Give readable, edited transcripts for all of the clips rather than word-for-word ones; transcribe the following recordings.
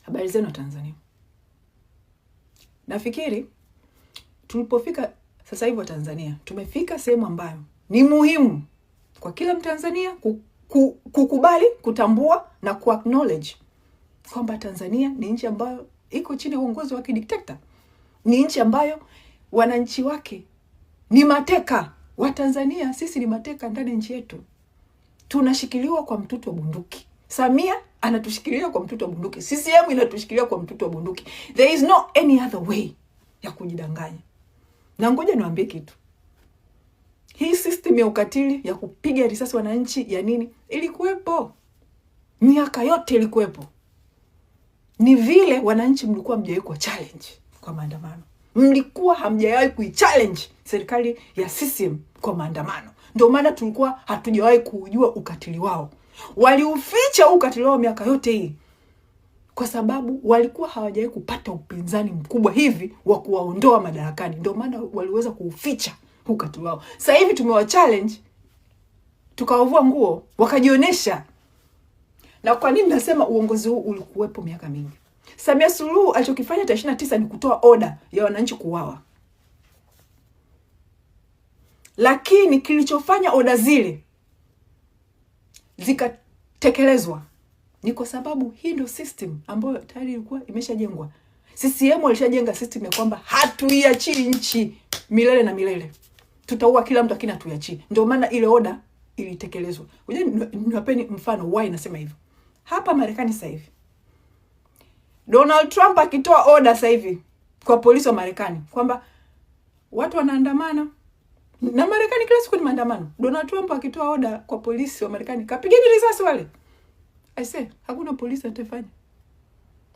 Habari zenu Tanzania. Nafikiri tulipofika sasa hivi wa Tanzania, tumefika sehemu ambayo ni muhimu kwa kila Mtanzania kukubali, kutambua na kuacknowledge kwamba Tanzania ni nchi ambayo iko chini ya uongozi wa kidikteta. Ni nchi ambayo wananchi wake ni mateka. Wa Tanzania sisi ni mateka ndani ya nchi yetu. Tunashikiliwa kwa mtutu wa bunduki. Samia anatushikilia kwa mtutu wa bunduki. CCM inatushikilia kwa mtutu wa bunduki. There is no any other way ya kujidanganya. Na ngoja niwaambie kitu. Hii system ya ukatili ya kupiga risasi wananchi ya nini ilikuwepo. Miaka yote ilikuwepo. Ni vile wananchi mlikuwa mjawahi kwa challenge kwa maandamano. Mlikuwa hamjawahi kuichallenge serikali ya CCM kwa maandamano. Ndio maana tulikuwa hatujawahi kujua ukatili wao. Waliuficha ukatili wao miaka yote hii kwa sababu walikuwa hawajawahi kupata upinzani mkubwa hivi wa kuwaondoa madarakani. Ndio maana waliweza kuuficha ukatili wao. Sasa hivi tumewa challenge, tukawavua nguo, wakajionyesha. Na kwa nini nasema uongozi huu ulikuwepo miaka mingi? Samia Suluhu alichokifanya tarehe 29 ni kutoa oda ya wananchi kuuawa. Lakini kilichofanya oda zile zikatekelezwa ni kwa sababu hii ndio system ambayo tayari ilikuwa imeshajengwa. CCM walishajenga system ya kwamba hatuiachi nchi milele na milele. Tutaua kila mtu lakini hatuiachi. Ndio maana ile oda ilitekelezwa. Unajua niwapeni mfano why nasema hivyo. Hapa Marekani sasa hivi Donald Trump akitoa oda sasa hivi kwa polisi wa Marekani kwamba watu wanaandamana na Marekani kila siku ni maandamano. Donald Trump akitoa oda kwa polisi wa Marekani, kapigeni risasi wale. I say, hakuna polisi atafanya.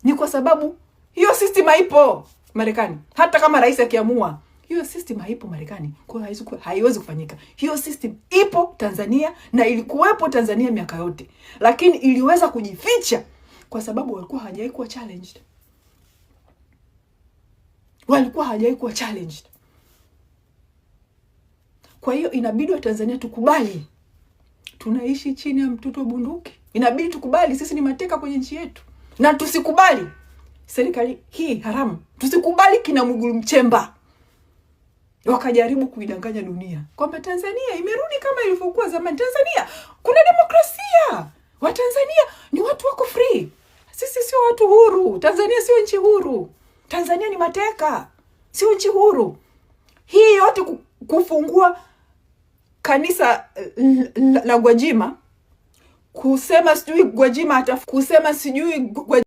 Ni kwa sababu hiyo system haipo Marekani. Hata kama rais akiamua, hiyo system haipo Marekani. Kwa hiyo haiwezi kufanyika. Hiyo system ipo Tanzania na ilikuwepo Tanzania miaka yote. Lakini iliweza kujificha kwa sababu walikuwa hawajawahi kuwa challenged. Walikuwa hawajawahi kuwa challenged. Kwa hiyo inabidi wa Tanzania tukubali tunaishi chini ya mtutu wa bunduki. Inabidi tukubali sisi ni mateka kwenye nchi yetu. Na tusikubali serikali hii haramu. Tusikubali kina Mwigulu Nchemba wakajaribu kuidanganya dunia kwamba Tanzania imerudi kama ilivyokuwa zamani. Tanzania kuna demokrasia. Wa Tanzania ni watu wako free. Sisi sio watu huru. Tanzania sio nchi huru. Tanzania ni mateka. Sio nchi huru. Hii yote kufungua kanisa la Gwajima, kusema sijui Gwajima kusema sijui